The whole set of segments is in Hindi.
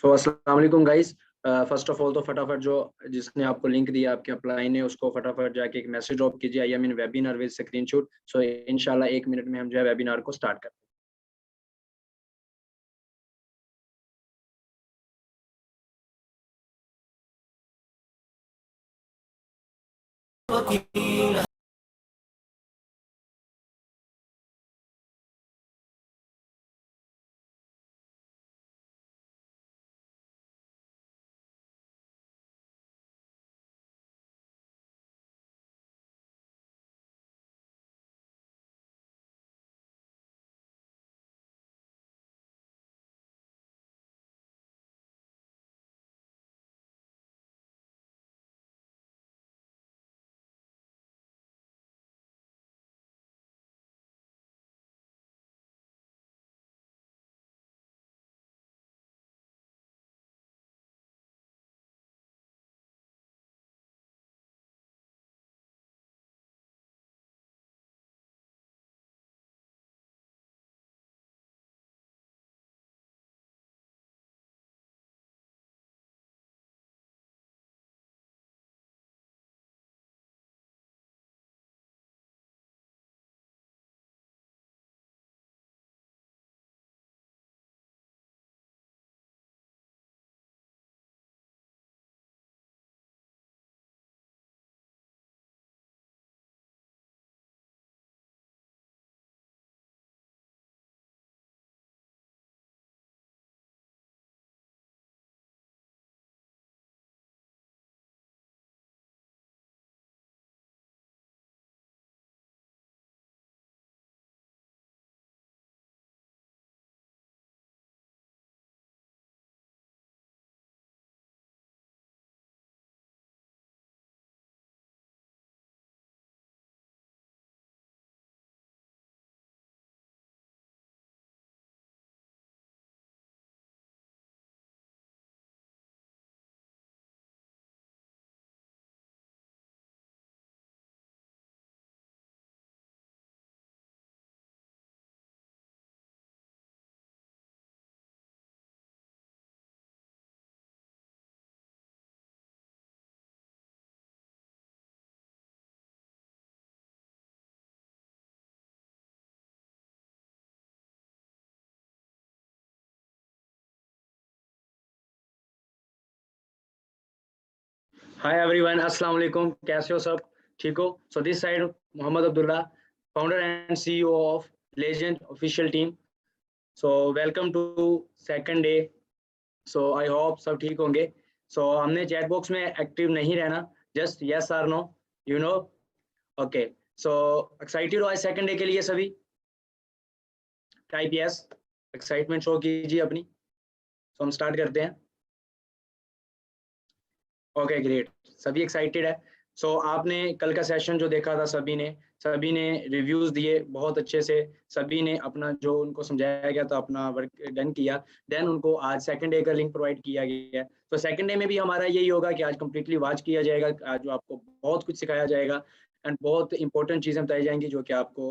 सो अस्सलाम वालेकुम गाइस। फर्स्ट ऑफ ऑल तो फटाफट जो जिसने आपको लिंक दिया आपके अपलाइन ने उसको फटाफट जाके एक मैसेज ड्रॉप कीजिए, I am in webinar with screenshot. So इंशाल्लाह 1 मिनट में हम जो है वेबिनार को स्टार्ट करते हैं। हैं। हाय एवरीवन, अस्सलाम वालेकुम। कैसे हो सब? ठीक हो? So this side Mohammad Abdullah, founder and CEO of Legend official team. So welcome to second day. So I hope सब ठीक होंगे। सो हमने चैट बॉक्स में एक्टिव नहीं रहना, जस्ट यस और no, you know. Okay, so excited हो आज सेकंड डे के लिए सभी? टाइप यस, एक्साइटमेंट शो कीजिए अपनी। सो हम स्टार्ट करते हैं। ओके ग्रेट, सभी एक्साइटेड है। सो आपने कल का सेशन जो देखा था, सभी ने रिव्यूज दिए बहुत अच्छे से। सभी ने अपना जो उनको समझाया गया था अपना वर्क डन किया। देन उनको आज सेकंड डे का लिंक प्रोवाइड किया गया है। तो सेकंड डे में भी हमारा यही होगा कि आज कंप्लीटली वॉच किया जाएगा, आज जो आपको बहुत कुछ सिखाया जाएगा एंड बहुत इंपॉर्टेंट चीज़ें बताई जाएंगी जो कि आपको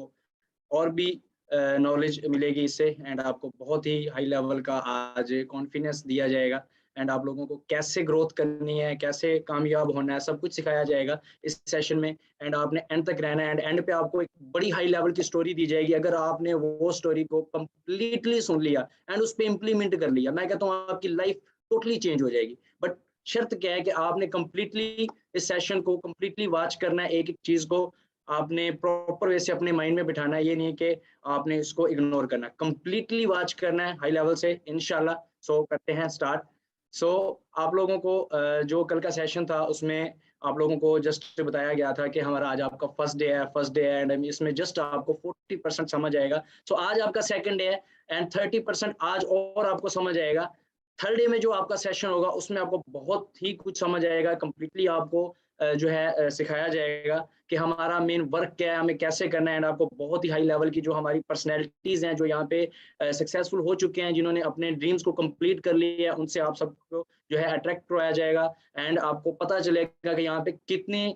और भी नॉलेज मिलेगी इससे, एंड आपको बहुत ही हाई लेवल का आज कॉन्फिडेंस दिया जाएगा। एंड आप लोगों को कैसे ग्रोथ करनी है, कैसे कामयाब होना है, सब कुछ सिखाया जाएगा इस सेशन में। एंड आपने एंड तक रहना है, एंड एंड पे आपको एक बड़ी हाई लेवल की स्टोरी दी जाएगी। अगर आपने वो स्टोरी को कंप्लीटली सुन लिया एंड उस पर इम्प्लीमेंट कर लिया, मैं कहता हूँ आपकी लाइफ टोटली चेंज हो जाएगी। बट शर्त क्या है कि आपने कंप्लीटली इस सेशन को कंप्लीटली वॉच करना है, एक एक चीज को आपने प्रॉपर वे से अपने माइंड में बिठाना है। ये नहीं कि आपने इसको इग्नोर करना, कंप्लीटली वॉच करना है हाई लेवल से इंशाल्लाह। सो करते हैं स्टार्ट। सो आप लोगों को जो कल का सेशन था उसमें आप लोगों को जस्ट बताया गया था कि हमारा आज आपका फर्स्ट डे है एंड इसमें जस्ट आपको 40% समझ आएगा। सो आज आपका सेकंड डे है एंड 30% आज और आपको समझ आएगा। थर्ड डे में जो आपका सेशन होगा उसमें आपको बहुत ही कुछ समझ आएगा, कंप्लीटली आपको जो है सिखाया जाएगा कि हमारा मेन वर्क क्या है, हमें कैसे करना है। एंड आपको बहुत ही हाई लेवल की जो हमारी पर्सनैलिटीज हैं जो यहाँ पे सक्सेसफुल हो चुके हैं, जिन्होंने अपने ड्रीम्स को कंप्लीट कर लिया है, उनसे आप सबको जो है अट्रैक्ट करवाया जाएगा। एंड आपको पता चलेगा कि यहाँ पे कितनी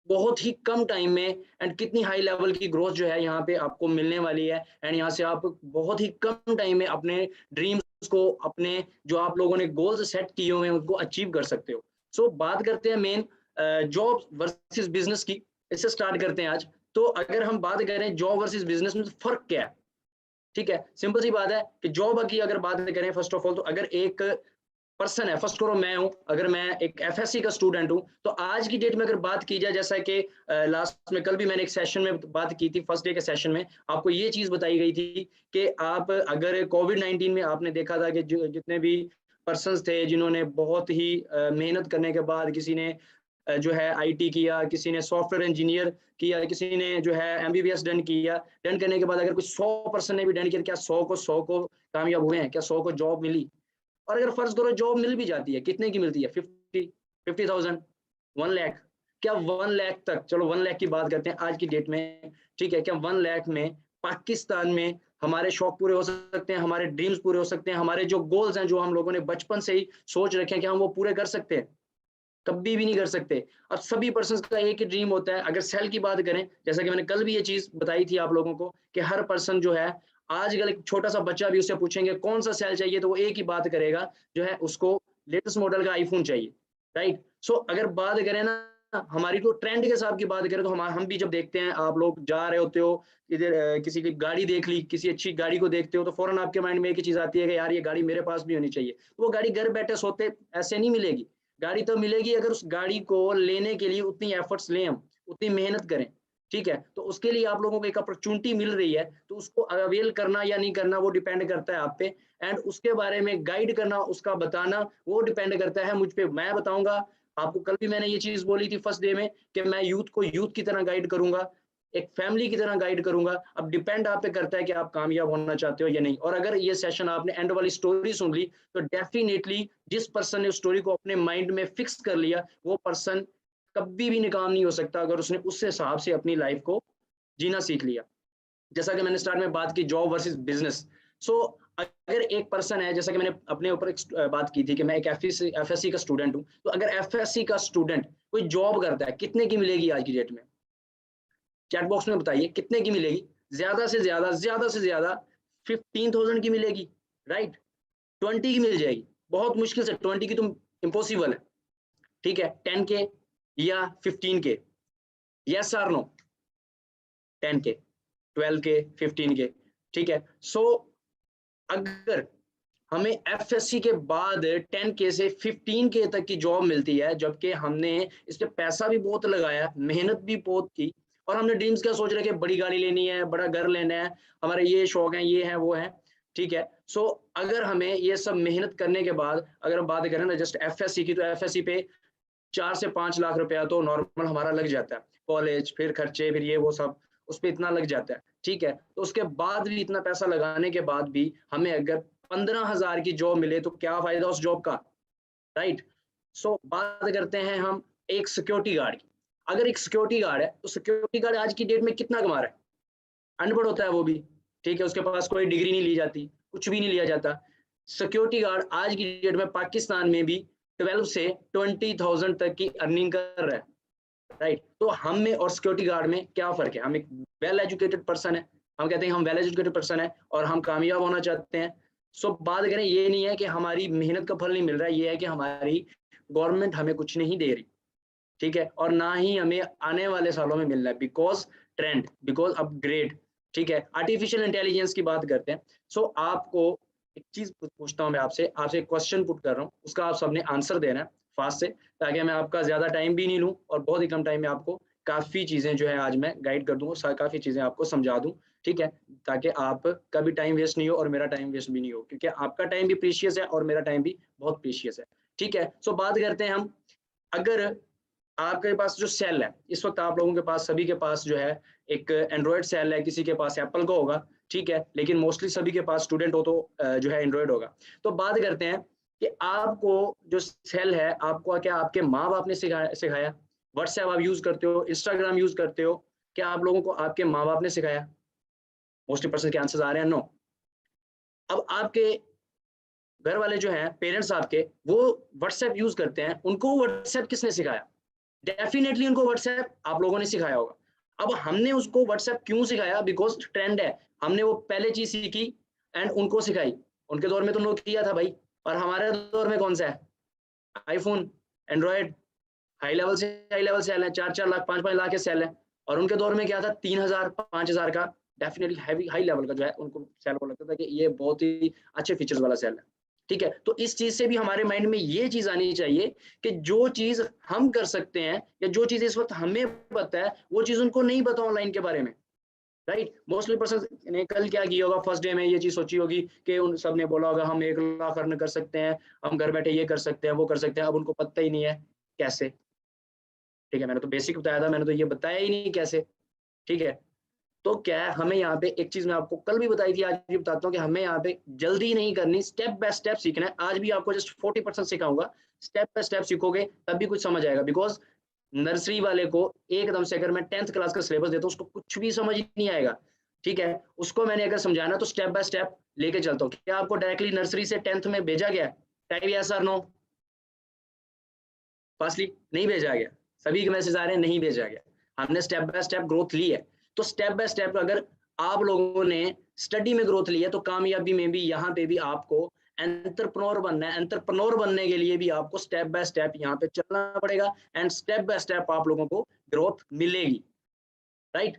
बहुत ही कम टाइम में एंड कितनी हाई लेवल की ग्रोथ जो है यहाँ पे आपको मिलने वाली है। एंड यहाँ से आप बहुत ही कम टाइम में अपने ड्रीम्स को, अपने जो आप लोगों ने गोल्स सेट किए हुए हैं उनको अचीव कर सकते हो। सो बात करते हैं मेन जॉब वर्सेस बिजनेस की, इससे स्टार्ट करते हैं आज। तो अगर हम बात करें जॉब वर्सेस बिजनेस में, तो फर्क क्या है? ठीक है, सिंपल सी बात है कि जॉब की अगर बात करें फर्स्ट ऑफ ऑल, तो अगर एक पर्सन है, फर्स्ट करो मैं हूं, अगर मैं एक एफएससी का स्टूडेंट हूं, तो आज की डेट में अगर बात की जाए, जैसा कि लास्ट में कल भी मैंने एक सेशन में बात की थी, फर्स्ट डे के सेशन में आपको ये चीज बताई गई थी कि आप अगर कोविड-19 में आपने देखा था कि जितने भी पर्सन्स थे जिन्होंने बहुत ही मेहनत करने के बाद, किसी ने जो है आईटी किया, किसी ने सॉफ्टवेयर इंजीनियर किया, किसी ने जो है एमबीबीएस डन किया, डन करने के बाद अगर कुछ 100% ने भी डन किया, क्या 100 को कामयाब हुए हैं? क्या 100 को जॉब मिली? और अगर फर्ज करो जॉब मिल भी जाती है, कितने की मिलती है? 50,000, 1 लाख, क्या 1 लाख तक, चलो 1 लाख की बात करते हैं आज की डेट में, ठीक है, क्या 1 लाख में पाकिस्तान में हमारे शौक पूरे हो सकते हैं, हमारे ड्रीम्स पूरे हो सकते हैं, हमारे जो गोल्स हैं, जो हम लोगों ने बचपन से ही सोच रखे हैं, क्या हम वो पूरे कर सकते हैं? कभी भी नहीं कर सकते। अब सभी पर्सन का एक ही ड्रीम होता है। अगर सेल की बात करें, जैसा कि मैंने कल भी ये चीज बताई थी आप लोगों को, कि हर पर्सन जो है, आजकल एक छोटा सा बच्चा भी उससे पूछेंगे कौन सा सेल चाहिए, तो वो एक ही बात करेगा, जो है उसको लेटेस्ट मॉडल का आईफोन चाहिए, राइट। सो अगर बात करें ना, हमारी तो ट्रेंड के हिसाब की बात करें, तो हम भी जब देखते हैं, आप लोग जा रहे होते हो इधर, किसी की गाड़ी देख ली, किसी अच्छी गाड़ी को देखते हो, तो फौरन आपके माइंड में एक ही चीज आती है कि यार ये गाड़ी मेरे पास भी होनी चाहिए। वो गाड़ी घर बैठे सोते ऐसे नहीं मिलेगी। गाड़ी तो मिलेगी अगर उस गाड़ी को लेने के लिए उतनी एफर्ट्स लें, हम उतनी मेहनत करें, ठीक है। तो उसके लिए आप लोगों को एक अपॉर्चुनिटी मिल रही है, तो उसको अवेल करना या नहीं करना वो डिपेंड करता है आप पे। एंड उसके बारे में गाइड करना, उसका बताना, वो डिपेंड करता है मुझ पे। मैं बताऊंगा आपको, कल भी मैंने ये चीज बोली थी फर्स्ट डे में, कि मैं यूथ को यूथ की तरह गाइड करूंगा, एक फैमिली की तरह गाइड करूंगा। अब डिपेंड आप पे करता है कि आप कामयाब होना चाहते हो या नहीं। और अगर ये सेशन आपने एंड वाली स्टोरी सुन ली, तो डेफिनेटली जिस पर्सन ने उस स्टोरी को अपने माइंड में फिक्स कर लिया, वो पर्सन कभी भी नाकाम नहीं हो सकता, अगर उसने उस हिसाब से अपनी लाइफ को जीना सीख लिया। जैसा कि मैंने स्टार्ट में बात की, जॉब वर्सेस बिजनेस। सो अगर एक पर्सन है, जैसा कि मैंने अपने ऊपर एक बात की थी कि मैं एक एफएससी का स्टूडेंट हूं, तो अगर एफएससी का स्टूडेंट कोई जॉब करता है, कितने की मिलेगी आज की डेट में? चैट बॉक्स में बताइए कितने की मिलेगी? ज्यादा से ज्यादा 15,000 की मिलेगी, राइट। 20 की मिल जाएगी, बहुत मुश्किल से। 20 की तो इम्पॉसिबल है, ठीक है। 10K या 15K, yes are no? 10K, 12K, 15K, ठीक है। सो अगर हमें एफएससी के बाद 10K से 15K तक की जॉब मिलती है, जबकि हमने इस पे पैसा भी बहुत लगाया, मेहनत भी बहुत की, और हमने ड्रीम्स क्या सोच रहे कि बड़ी गाड़ी लेनी है, बड़ा घर लेना है, हमारे ये शौक है, ये है, वो है, ठीक है। सो अगर हमें ये सब मेहनत करने के बाद, अगर हम बात करें ना जस्ट एफएससी की, तो एफएससी पे 4 से 5 लाख रुपया तो नॉर्मल हमारा लग जाता है, कॉलेज, फिर खर्चे, फिर ये वो सब, उस पर इतना लग जाता है, ठीक है। तो उसके बाद भी, इतना पैसा लगाने के बाद भी, हमें अगर 15,000 की जॉब मिले, तो क्या फायदा उस जॉब का, राइट। सो बात करते हैं हम एक सिक्योरिटी गार्ड की। अगर एक सिक्योरिटी गार्ड है, तो सिक्योरिटी गार्ड आज की डेट में कितना कमा रहा है? अनपढ़ होता है वो भी, ठीक है, उसके पास कोई डिग्री नहीं ली जाती, कुछ भी नहीं लिया जाता। सिक्योरिटी गार्ड आज की डेट में पाकिस्तान में भी 12 से 20,000 तक की अर्निंग कर रहा है, राइट। तो हम में और सिक्योरिटी गार्ड में क्या फर्क है? हम एक वेल एजुकेटेड पर्सन है, हम कहते हैं हम वेल एजुकेटेड पर्सन है और हम कामयाब होना चाहते हैं। सो बात करें, ये नहीं है कि हमारी मेहनत का फल नहीं मिल रहा है, ये है कि हमारी गवर्नमेंट हमें कुछ नहीं दे रही, ठीक है, और ना ही हमें आने वाले सालों में मिलना है, बिकॉज ट्रेंड, बिकॉज अपग्रेड, ठीक है। आर्टिफिशियल इंटेलिजेंस की बात करते हैं। सो आपको एक चीज पूछता हूँ मैं आपसे, आपसे क्वेश्चन पुट कर रहा हूँ, उसका आप सबने आंसर देना है फास्ट से, ताकि मैं आपका ज्यादा टाइम भी नहीं लूँ और बहुत ही कम टाइम में आपको काफी चीजें जो है आज मैं गाइड कर दूँ, काफी चीजें आपको समझा दूँ, ठीक है, ताकि आपका भी टाइम वेस्ट नहीं हो और मेरा टाइम वेस्ट भी नहीं हो, क्योंकि आपका टाइम भी प्रीशियस है और मेरा टाइम भी बहुत प्रीशियस है, ठीक है। सो बात करते हैं हम, अगर आपके पास जो सेल है इस वक्त, आप लोगों के पास, सभी के पास जो है एक एंड्रॉयड सेल है, किसी के पास एप्पल का होगा, ठीक है, लेकिन मोस्टली सभी के पास, स्टूडेंट हो तो जो है एंड्रॉयड होगा। तो बात करते हैं कि आपको जो सेल है, आपको क्या आपके माँ बाप ने सिखाया? व्हाट्सएप आप यूज करते हो, इंस्टाग्राम यूज करते हो, क्या आप लोगों को आपके माँ बाप ने सिखाया? मोस्टली पर्सन के आंसर आ रहे हैं नो। अब आपके घर वाले जो हैं, पेरेंट्स आपके, वो व्हाट्सएप यूज करते हैं, उनको व्हाट्सएप किसने सिखाया? डेफिनेटली उनको व्हाट्सएप आप लोगों ने सिखाया होगा। अब हमने उसको व्हाट्सएप क्यों सिखाया? बिकॉज ट्रेंड है, हमने वो पहले चीज सीखी एंड उनको सिखाई, उनके दौर में तो नोकिया था भाई, और हमारे दौर में कौन सा है, iPhone, Android, high level sale है, 4-4 लाख 5-5 लाख के सेल है। और उनके दौर में क्या था, 3000 5000 का डेफिनेटली हैवी हाई लेवल का जो है उनको सेल को लगता था कि ये बहुत ही अच्छे फीचर्स वाला सेल है। ठीक है, तो इस चीज से भी हमारे माइंड में ये चीज आनी चाहिए कि जो चीज हम कर सकते हैं या जो चीज इस वक्त हमें पता है वो चीज उनको नहीं पता ऑनलाइन के बारे में, राइट। मोस्टली पर्सन ने कल क्या किया होगा, फर्स्ट डे में ये चीज सोची होगी कि उन सब ने बोला होगा हम 1 लाख अर्न कर सकते हैं, हम घर बैठे ये कर सकते हैं वो कर सकते हैं। अब उनको पता ही नहीं है कैसे। ठीक है, मैंने तो बेसिक बताया था, मैंने तो ये बताया ही नहीं कैसे। ठीक है, तो क्या है, हमें यहाँ पे एक चीज मैं आपको कल भी बताई थी, आज भी बताता हूँ कि हमें यहाँ पे जल्दी नहीं करनी, स्टेप बाय स्टेप सीखना है। आज भी आपको जस्ट 40% सिखाऊंगा, स्टेप बाय स्टेप सीखोगे तब भी कुछ समझ आएगा। बिकॉज नर्सरी वाले को एकदम से अगर मैं 10th क्लास का सिलेबस देता हूँ उसको कुछ भी समझ नहीं आएगा। ठीक है, उसको मैंने अगर समझाना तो स्टेप बाय स्टेप लेके चलता हूँ। क्या आपको डायरेक्टली नर्सरी से 10th में भेजा गया, टाइप यस और नो, फास्टली नहीं भेजा गया, सभी के मैसेज आ रहे हैं नहीं भेजा गया। हमने स्टेप बाय स्टेप ग्रोथ ली है। तो स्टेप बाय स्टेप अगर आप लोगों ने स्टडी में ग्रोथ ली है तो कामयाबी में भी यहाँ पे भी आपको एंटरप्रेन्योर बनना है। एंटरप्रेन्योर बनने के लिए भी आपको स्टेप बाय स्टेप यहाँ पे चलना पड़ेगा एंड स्टेप बाय स्टेप आप लोगों को ग्रोथ मिलेगी, राइट।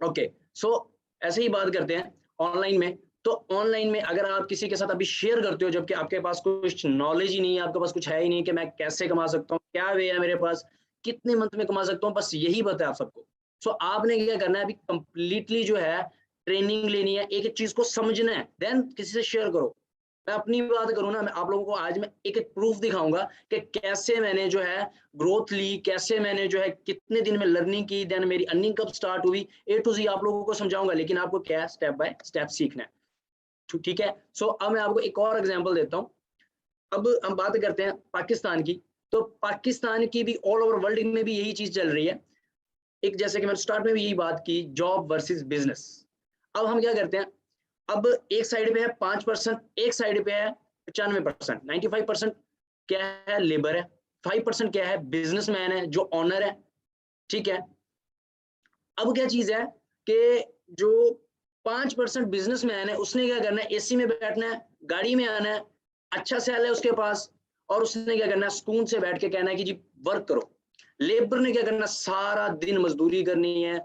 ओके, सो ऐसे ही बात करते हैं ऑनलाइन में। तो ऑनलाइन में अगर आप किसी के साथ अभी शेयर करते हो जबकि आपके पास कुछ नॉलेज ही नहीं है, आपके पास कुछ है ही नहीं कि मैं कैसे कमा सकता हूँ, क्या वे है मेरे पास, कितने मंथ में कमा सकता हूँ, बस यही पता है आप सबको। सो आपने क्या करना है, अभी कंप्लीटली जो है ट्रेनिंग लेनी है, एक एक चीज को समझना है, देन किसी से शेयर करो। मैं अपनी बात करूँ ना, मैं आप लोगों को आज मैं एक एक प्रूफ दिखाऊंगा कि कैसे मैंने जो है ग्रोथ ली, कैसे मैंने जो है कितने दिन में लर्निंग की, देन मेरी अर्निंग कब स्टार्ट हुई, ए टू जी आप लोगों को समझाऊंगा। लेकिन आपको क्या है, स्टेप बाय स्टेप सीखना है। ठीक है, सो अब मैं आपको एक और एग्जांपल देता हूँ। अब हम बात करते हैं पाकिस्तान की। तो पाकिस्तान की भी ऑल ओवर वर्ल्ड में भी यही चीज चल रही है। एक जैसे कि मैंने स्टार्ट में भी यही बात की, जॉब वर्सेस बिजनेस। अब हम क्या करते हैं, अब एक साइड पे है 5%, एक साइड पे है 95%, 95% क्या है, लेबर है, 5% क्या है, बिजनेसमैन है जो ऑनर है। ठीक है, अब क्या चीज है कि जो 5% बिजनेसमैन है उसने क्या करना है, एसी में बैठना है, गाड़ी में आना है, अच्छा सैल है उसके पास, और उसने क्या करना है, सुकून से बैठ के कहना है कि जी वर्क करो। लेबर ने क्या करना, सारा दिन मजदूरी करनी है,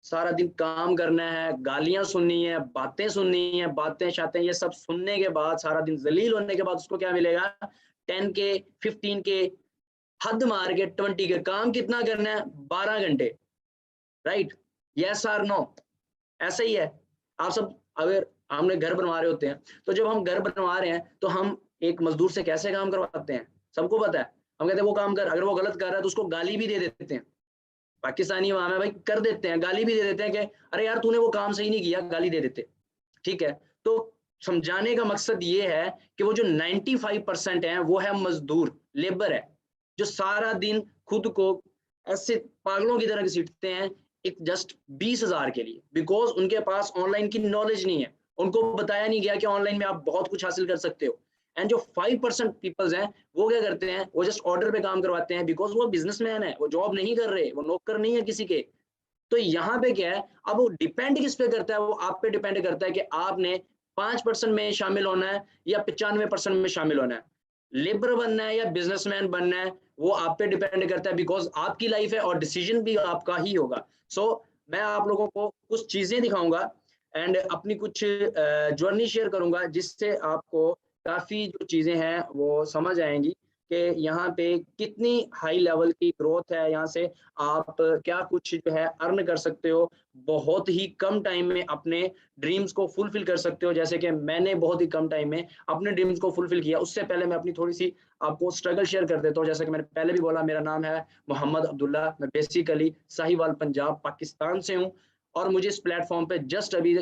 सारा दिन काम करना है, गालियां सुननी है, बातें सुननी है, बातें शातें ये सब सुनने के बाद सारा दिन जलील होने के बाद उसको क्या मिलेगा, 10K 15K, हद मार के 20K। काम कितना करना है, 12 घंटे, राइट, यस और नो, ऐसा ही है। आप सब अगर हमने घर बनवा रहे होते हैं तो जब हम घर बनवा रहे हैं तो हम एक मजदूर से कैसे काम करवाते हैं, सबको पता है। हम कहते हैं वो काम कर, अगर वो गलत कर रहा है तो उसको गाली भी दे देते हैं। पाकिस्तानी वहां में भाई कर देते हैं, गाली भी दे देते हैं कि अरे यार तूने वो काम सही नहीं किया, गाली दे देते। ठीक है, तो समझाने का मकसद ये है कि वो जो 95% है वो है मजदूर, लेबर है, जो सारा दिन खुद को ऐसे पागलों की तरह घसीटते हैं एक जस्ट 20,000 के लिए, बिकॉज उनके पास ऑनलाइन की नॉलेज नहीं है। उनको बताया नहीं गया कि ऑनलाइन में आप बहुत कुछ हासिल कर सकते हो। एंड जो 5% पीपल्स हैं वो क्या करते हैं, वो जस्ट ऑर्डर पे काम करवाते हैं, बिकॉज वो बिजनेसमैन है, वो जॉब नहीं कर रहे, वो नौकर नहीं है किसी के। तो यहाँ पे क्या है, अब वो डिपेंड किस पे करता है, वो आप पे डिपेंड करता है कि आपने 5% में शामिल होना है या 95% में शामिल होना है, लेबर बनना है या बिजनेसमैन बनना है, वो आप पे डिपेंड करता है, बिकॉज आपकी लाइफ है और डिसीजन भी आपका ही होगा। सो मैं आप लोगों को कुछ चीजें दिखाऊंगा एंड अपनी कुछ जर्नी शेयर करूंगा जिससे आपको काफी जो चीजें हैं वो समझ आएंगी कि यहाँ पे कितनी हाई लेवल की ग्रोथ है, यहाँ से आप क्या कुछ जो है अर्न कर सकते हो, बहुत ही कम टाइम में अपने ड्रीम्स को फुलफिल कर सकते हो। जैसे कि मैंने बहुत ही कम टाइम में अपने ड्रीम्स को फुलफिल किया। उससे पहले मैं अपनी थोड़ी सी आपको स्ट्रगल शेयर कर देता हूँ। जैसे कि मैंने पहले भी बोला, मेरा नाम है मोहम्मद अब्दुल्ला, मैं बेसिकली साहिवाल पंजाब पाकिस्तान से हूँ और मुझे इस प्लेटफॉर्म पे जस्ट अभी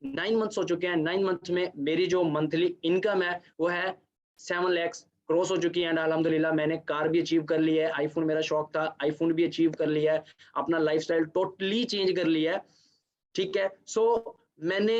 9 मंथ्स हो चुके हैं। 9 मंथ में मेरी जो मंथली इनकम है वो है 7 लाख क्रॉस हो चुकी है। एंड अल्हम्दुलिल्लाह मैंने कार भी अचीव कर ली है, आईफोन मेरा शौक था, आईफोन भी अचीव कर लिया है, अपना लाइफस्टाइल टोटली चेंज कर लिया है। ठीक है, सो मैंने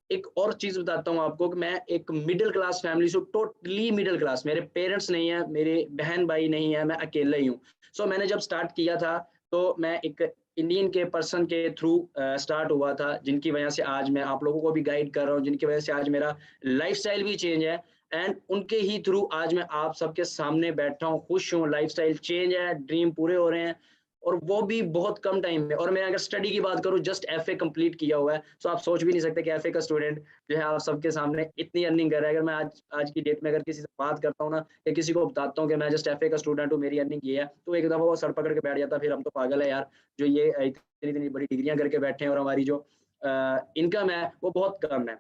एक और चीज बताता हूँ आपको कि मैं एक मिडिल क्लास फैमिली से, टोटली मिडिल क्लास, मेरे पेरेंट्स नहीं है, मेरे बहन भाई नहीं है, मैं अकेला ही हूँ। सो मैंने जब स्टार्ट किया था तो मैं एक इंडियन के पर्सन के थ्रू स्टार्ट हुआ था, जिनकी वजह से आज मैं आप लोगों को भी गाइड कर रहा हूँ, जिनकी वजह से आज मेरा लाइफस्टाइल भी चेंज है, एंड उनके ही थ्रू आज मैं आप सबके सामने बैठा हूँ, खुश हूँ, लाइफस्टाइल चेंज है, ड्रीम पूरे हो रहे हैं, और वो भी बहुत कम टाइम में। और मैं अगर स्टडी की बात करूँ, जस्ट एफए कंप्लीट किया हुआ है, तो आप सोच भी नहीं सकते कि एफए का स्टूडेंट जो है आप सबके सामने इतनी अर्निंग कर रहा है। अगर मैं आज की डेट में अगर किसी से बात करता हूँ ना, या किसी को बताता हूँ कि मैं जस्ट एफए का स्टूडेंट हूँ, मेरी अर्निंग ये है, तो एक दफा वो सर पकड़ के बैठ जाता, फिर हम तो पागल है यार, जो ये इतनी इतनी बड़ी डिग्रियां करके बैठे हैं और हमारी जो इनकम है वो बहुत कम है।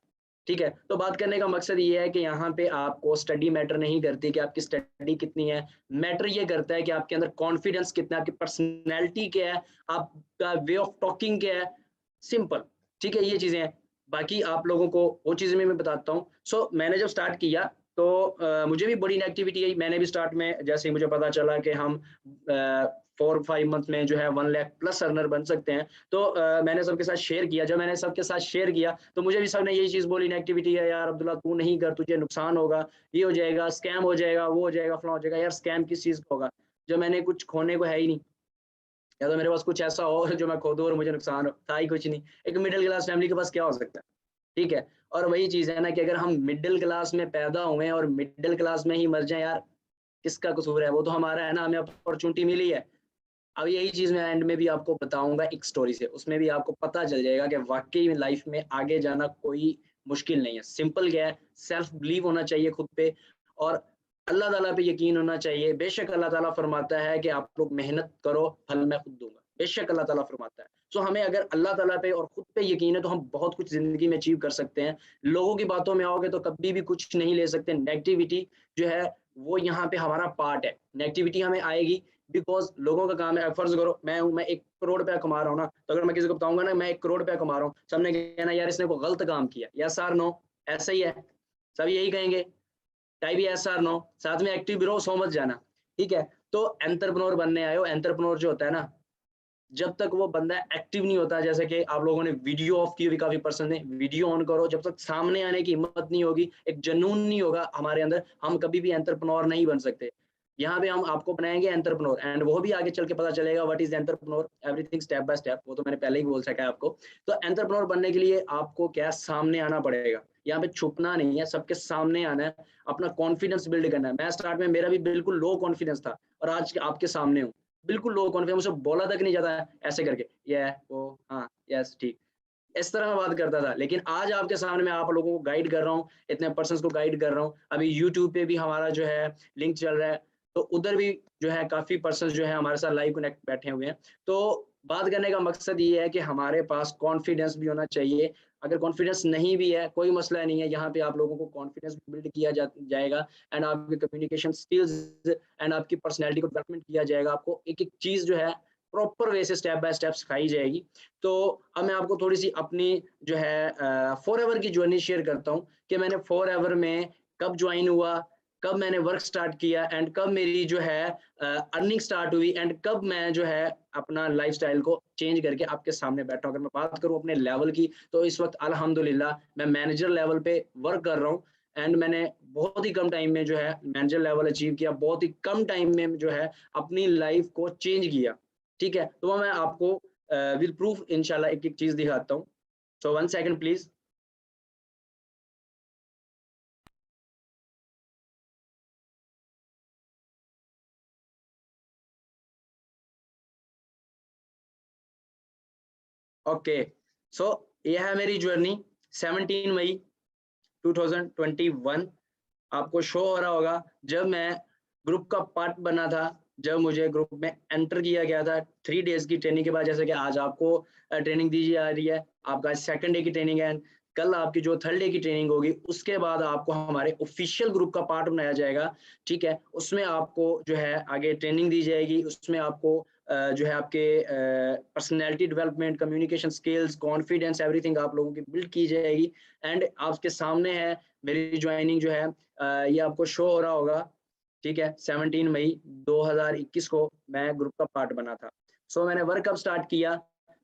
ठीक है, तो बात करने का मकसद ये है कि यहाँ पे आपको स्टडी मैटर नहीं करती कि आपकी स्टडी कितनी है, मैटर ये करता है कि आपके अंदर कॉन्फिडेंस कितना है, आपकी पर्सनैलिटी क्या है, आपका वे ऑफ टॉकिंग क्या है, सिंपल। ठीक है, ये चीजें हैं। बाकी आप लोगों को वो चीजें मैं बताता हूँ। सो मैंने जब स्टार्ट किया तो मुझे भी बड़ी नेगेटिविटी आई। मैंने भी स्टार्ट में जैसे ही मुझे पता चला कि हम 4-5 मंथ में जो है 1 लाख+ अर्नर बन सकते हैं, तो मैंने सबके साथ शेयर किया। जब मैंने सबके साथ शेयर किया तो मुझे भी सबने यही चीज़ बोली, नेगेटिविटी है यार अब्दुल्ला, तू नहीं कर, तुझे नुकसान होगा, ये हो जाएगा, स्कैम हो जाएगा, वो हो जाएगा, फलां हो जाएगा। यार स्कैम किस चीज़ का होगा जब मैंने कुछ खोने को है ही नहीं, या तो मेरे पास कुछ ऐसा हो जो मैं खो दूँ और मुझे नुकसान हो, था ही कुछ नहीं। एक मिडिल क्लास फैमिली के पास क्या हो सकता है? ठीक है, और वही चीज़ है ना कि अगर हम मिडिल क्लास में पैदा हुए हैं और मिडिल क्लास में ही मर जाएँ यार, किसका कसूर है? वो तो हमारा है ना, हमें अपॉर्चुनिटी मिली है। अब यही चीज़ मैं एंड में भी आपको बताऊँगा एक स्टोरी से, उसमें भी आपको पता चल जाएगा कि वाक़ई में लाइफ़ में आगे जाना कोई मुश्किल नहीं है। सिंपल क्या है, सेल्फ बिलीव होना चाहिए खुद पे, और अल्लाह ताला पे यकीन होना चाहिए। बेशक अल्लाह ताला फरमाता है कि आप लोग मेहनत करो, फल मैं खुद दूँगा। बेशक अल्लाह ताला फरमाता है। सो हमें अगर अल्लाह ताला पे और खुद पे यकीन है तो हम बहुत कुछ ज़िंदगी में अचीव कर सकते हैं। लोगों की बातों में आओगे तो कभी भी कुछ नहीं ले सकते। नेगेटिविटी जो है वो यहाँ पे हमारा पार्ट है। नेगेटिविटी हमें आएगी बिकॉज़ लोगों का काम है। फ़र्ज़ करो मैं हूँ, मैं 1 करोड़ रुपया कमा रहा हूँ ना, तो अगर मैं किसी को बताऊँगा ना मैं 1 करोड़ रुपया कमा रहा हूँ, सबने कहना यार इसने कोई गलत काम किया। येस और नो? ऐसा ही है। सब यही कहेंगे। टाइप येस और नो, साथ में एक्टिव भी रहो, सो मत जाना। ठीक है? तो एंटरप्रेन्योर बनने आए हो, एंटरप्रेन्योर जो होता है ना, जब तक वो बंदा एक्टिव नहीं होता, जैसे कि आप लोगों ने वीडियो ऑफ की भी काफ़ी पसंद है, वीडियो ऑन करो, जब तक सामने आने की हिम्मत नहीं होगी, एक जुनून नहीं होगा हमारे अंदर, हम कभी भी एंटरप्रेन्योर नहीं बन सकते। यहाँ पे हम आपको बनाएँगे एंटरप्रेन्योर, एंड वो भी आगे चल के पता चलेगा what is entrepreneur, everything step by step, वो तो मैंने पहले ही बोल सका है आपको। तो एंटरप्रेन्योर बनने के लिए आपको क्या है, सामने आना पड़ेगा। यहाँ पे छुपना नहीं है, सबके सामने आना है, अपना कॉन्फिडेंस बिल्ड करना है। मैं स्टार्ट में मेरा भी बिल्कुल लो कॉन्फिडेंस था, और आज आपके सामने हूँ। बिल्कुल लो कॉन्फिडेंस, मुझसे बोला तक नहीं जाता है ऐसे करके, ये है, वो, हाँ, यस, ठीक। इस तरह मैं बात करता था, लेकिन आज आपके सामने मैं आप लोगों को गाइड कर रहा हूँ, इतने पर्सन्स को गाइड कर रहा हूँ। अभी यूट्यूब पे भी हमारा जो है लिंक चल रहा है, तो उधर भी जो है काफ़ी पर्सन्स जो है हमारे साथ लाइव कनेक्ट बैठे हुए हैं। तो बात करने का मकसद ये है कि हमारे पास कॉन्फिडेंस भी होना चाहिए। अगर कॉन्फिडेंस नहीं भी है, कोई मसला नहीं है, यहाँ पे आप लोगों को कॉन्फिडेंस बिल्ड किया जाएगा, एंड आपकी कम्युनिकेशन स्किल्स एंड आपकी पर्सनैलिटी को डेवलपमेंट किया जाएगा। आपको एक-एक चीज़ जो है प्रॉपर वे से स्टेप बाय स्टेप सिखाई जाएगी। तो अब मैं आपको थोड़ी-सी अपनी जो है फॉरएवर की जर्नी शेयर करता हूँ कि मैंने फॉरएवर में कब जॉइन हुआ, कब मैंने वर्क स्टार्ट किया, एंड कब मेरी जो है अर्निंग स्टार्ट हुई, एंड कब मैं जो है अपना लाइफ़स्टाइल को चेंज करके आपके सामने बैठा हूँ। अगर मैं बात करूँ अपने लेवल की, तो इस वक़्त अल्हम्दुलिल्लाह मैं मैनेजर लेवल पे वर्क कर रहा हूँ, एंड मैंने बहुत ही कम टाइम में जो है मैनेजर लेवल अचीव किया, बहुत ही कम टाइम में जो है अपनी लाइफ़ को चेंज किया। ठीक है? तो वो मैं आपको विल प्रूफ इंशाल्लाह एक-एक चीज़ दिखाता हूँ। सो 1 सेकंड प्लीज़। ओके, सो ये है मेरी जर्नी। 17 मई 2021 आपको शो हो रहा होगा, जब मैं ग्रुप का पार्ट बना था, जब मुझे ग्रुप में एंटर किया गया था 3 डेज़ की ट्रेनिंग के बाद। जैसे कि आज आपको ट्रेनिंग दी जा रही है, आपका सेकंड डे की ट्रेनिंग है, कल आपकी जो थर्ड डे की ट्रेनिंग होगी, उसके बाद आपको हमारे ऑफिशियल ग्रुप का पार्ट बनाया जाएगा। ठीक है? उसमें आपको जो है आगे ट्रेनिंग दी जाएगी, उसमें आपको जो है आपके personality development, communication skills, confidence, everything आप लोगों की बिल्ड की जाएगी। एंड आपके सामने है मेरी ज्वाइनिंग जो है, ये आपको शो हो रहा होगा। ठीक है? 17 मई 2021 को मैं ग्रुप का पार्ट बना था। सो मैंने वर्क कब स्टार्ट किया?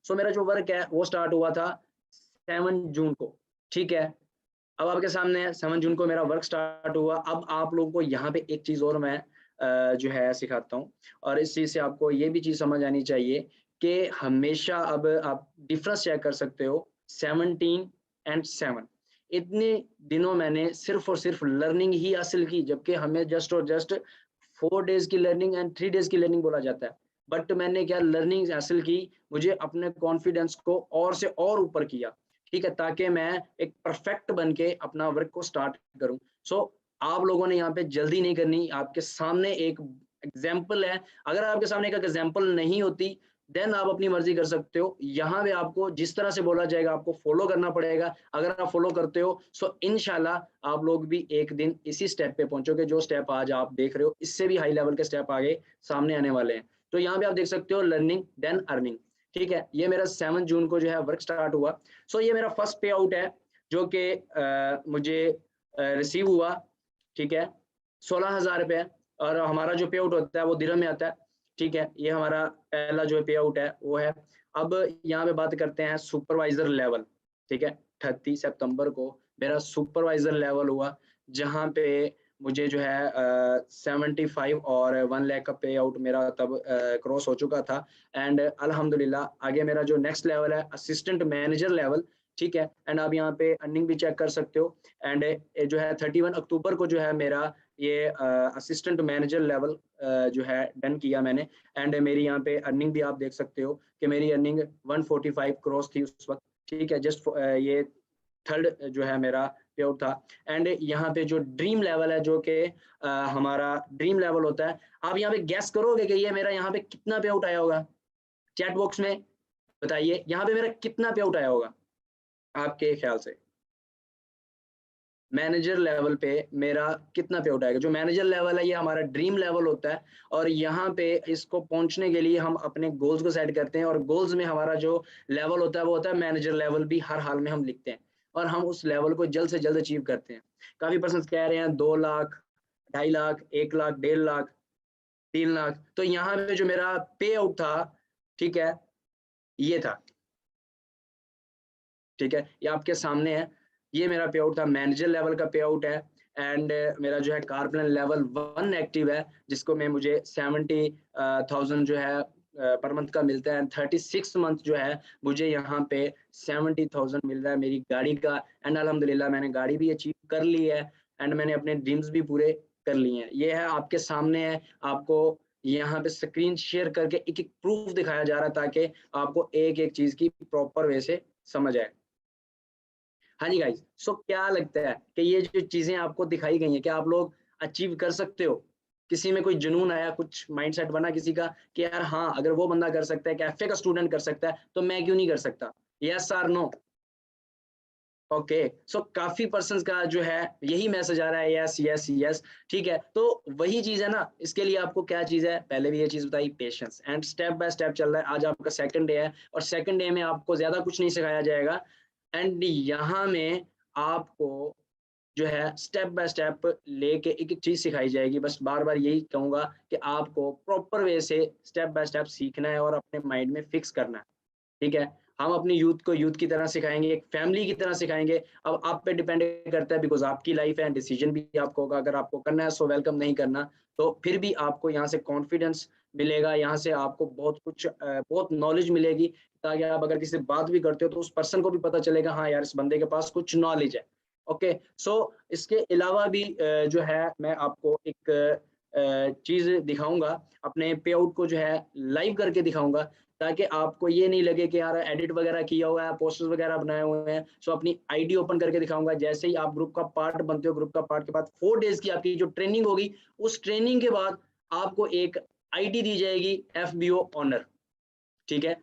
सो मेरा जो वर्क है वो स्टार्ट हुआ था 7 जून को। ठीक है? अब आपके सामने है 7 जून को मेरा वर्क स्टार्ट हुआ। अब आप लोगों को यहाँ पे एक चीज़ और मैं जो है सिखाता हूँ, और इस चीज़ से आपको ये भी चीज़ समझ आनी चाहिए कि हमेशा अब आप डिफरेंस चेक कर सकते हो 17 एंड 7। इतने दिनों मैंने सिर्फ और सिर्फ लर्निंग ही हासिल की, जबकि हमें जस्ट और जस्ट 4 डेज की लर्निंग एंड 3 डेज की लर्निंग बोला जाता है। बट मैंने क्या लर्निंग हासिल की, मुझे अपने कॉन्फिडेंस को और से और ऊपर किया, ठीक है, ताकि मैं एक परफेक्ट बन के अपना वर्क को स्टार्ट करूं। सो आप लोगों ने यहाँ पे जल्दी नहीं करनी, आपके सामने एक एग्जाम्पल है, अगर आपके सामने एक एग्जाम्पल नहीं होती देन आप अपनी मर्जी कर सकते हो। यहाँ पे आपको जिस तरह से बोला जाएगा आपको फॉलो करना पड़ेगा। अगर आप फॉलो करते हो सो इंशाल्लाह आप लोग भी एक दिन इसी स्टेप पे पहुंचोगे, जो स्टेप आज आप देख रहे हो, इससे भी हाई लेवल के स्टेप आगे सामने आने वाले हैं। तो यहाँ पे आप देख सकते हो लर्निंग देन अर्निंग, ठीक है। ये मेरा 7 जून को जो है वर्क स्टार्ट हुआ। सो ये मेरा फर्स्ट पे आउट है जो कि मुझे रिसीव हुआ, ठीक है, 16,000 रुपये। और हमारा जो पे आउट होता है वो दिरहम में आता है, ठीक है। ये हमारा पहला जो पे आउट है वो है। अब यहाँ पे बात करते हैं सुपरवाइजर लेवल, ठीक है। 30 सितंबर को मेरा सुपरवाइजर लेवल हुआ, जहाँ पे मुझे जो है 75 और 1 लाख का पे आउट मेरा तब क्रॉस हो चुका था। एंड अल्हम्दुलिल्लाह आगे मेरा जो नेक्स्ट लेवल है असिस्टेंट मैनेजर लेवल, ठीक है। एंड आप यहाँ पे अर्निंग भी चेक कर सकते हो। एंड जो है 31 अक्टूबर को जो है मेरा ये असिस्टेंट मैनेजर लेवल जो है डन किया मैंने। एंड मेरी यहाँ पे अर्निंग भी आप देख सकते हो कि मेरी अर्निंग 145 क्रॉस थी उस वक्त, ठीक है। जस्ट ये थर्ड जो है मेरा पे आउट था। एंड यहाँ पे जो ड्रीम लेवल है, जो कि हमारा ड्रीम लेवल होता है, आप यहाँ पे गैस करोगे कि ये मेरा यहाँ पे कितना पे आउट आया होगा? चैट बॉक्स में बताइए यहाँ पे मेरा कितना पे आउट आया होगा आपके ख्याल से? मैनेजर लेवल पे मेरा कितना पे आउट आएगा? जो मैनेजर लेवल है ये हमारा ड्रीम लेवल होता है, और यहाँ पे इसको पहुंचने के लिए हम अपने गोल्स को सेट करते हैं, और गोल्स में हमारा जो लेवल होता है वो होता है मैनेजर लेवल भी हर हाल में हम लिखते हैं, और हम उस लेवल को जल्द से जल्द अचीव करते हैं। काफी पर्सन कह रहे हैं 2 लाख, 2.5 लाख, 1 लाख, 1.5 लाख, 3 लाख। तो यहाँ पे जो मेरा पे आउट था, ठीक है, ये था, ठीक है, ये आपके सामने है। ये मेरा पे आउट था, मैनेजर लेवल का पे आउट है। एंड मेरा जो है कार प्लान लेवल 1 एक्टिव है, जिसको मैं मुझे 70,000 जो है पर मंथ का मिलता है। 36 मंथ जो है मुझे यहाँ पे 70,000 मिल रहा है मेरी गाड़ी का। एंड अल्हम्दुलिल्लाह मैंने गाड़ी भी अचीव कर ली है, एंड मैंने अपने ड्रीम्स भी पूरे कर लिए हैं। ये है आपके सामने है, आपको यहाँ पे स्क्रीन शेयर करके एक एक प्रूफ दिखाया जा रहा है, ताकि आपको एक एक चीज की प्रॉपर वे से समझ आए। हाँ जी गाइस, सो क्या लगता है कि ये जो चीजें आपको दिखाई गई हैं, क्या आप लोग अचीव कर सकते हो? किसी में कोई जुनून आया, कुछ माइंडसेट बना किसी का कि यार हाँ, अगर वो बंदा कर सकता है, कैफे का स्टूडेंट कर सकता है, तो मैं क्यों नहीं कर सकता? यस और नो? ओके, सो काफी पर्सन का जो है यही मैसेज आ रहा है, यस यस यस, ठीक है। तो वही चीज है ना, इसके लिए आपको क्या चीज है, पहले भी ये चीज बताई, patience. And step by step चल रहा है। आज आपका सेकंड डे है, और सेकंड डे में आपको ज्यादा कुछ नहीं सिखाया जाएगा। एंड यहाँ में आपको जो है स्टेप बाय स्टेप लेके एक एक चीज सिखाई जाएगी। बस बार बार यही कहूंगा कि आपको प्रॉपर वे से स्टेप बाय स्टेप सीखना है और अपने माइंड में फिक्स करना है, ठीक है। हम अपनी यूथ को यूथ की तरह सिखाएंगे, एक फैमिली की तरह सिखाएंगे। अब आप पे डिपेंड करता है, बिकॉज आपकी लाइफ है, डिसीजन भी आपको होगा। अगर आपको करना है सो वेलकम, नहीं करना तो फिर भी आपको यहाँ से कॉन्फिडेंस मिलेगा, यहाँ से आपको बहुत कुछ बहुत नॉलेज मिलेगी, ताकि आप अगर किसी से बात भी करते हो तो उस पर्सन को भी पता चलेगा हाँ यार, इस बंदे के पास कुछ नॉलेज है। ओके, सो इसके अलावा भी जो है मैं आपको एक चीज दिखाऊंगा, अपने पे आउट को जो है लाइव करके दिखाऊंगा, ताकि आपको ये नहीं लगे कि यार एडिट वगैरह किया हुआ है, पोस्टर्स वगैरह बनाए हुए हैं। सो अपनी आईडी ओपन करके दिखाऊंगा। जैसे ही आप ग्रुप का पार्ट बनते हो, ग्रुप का पार्ट के बाद 4 डेज की आपकी जो ट्रेनिंग होगी, उस ट्रेनिंग के बाद आपको एक आईडी दी जाएगी, एफबीओ ऑनर, ठीक है,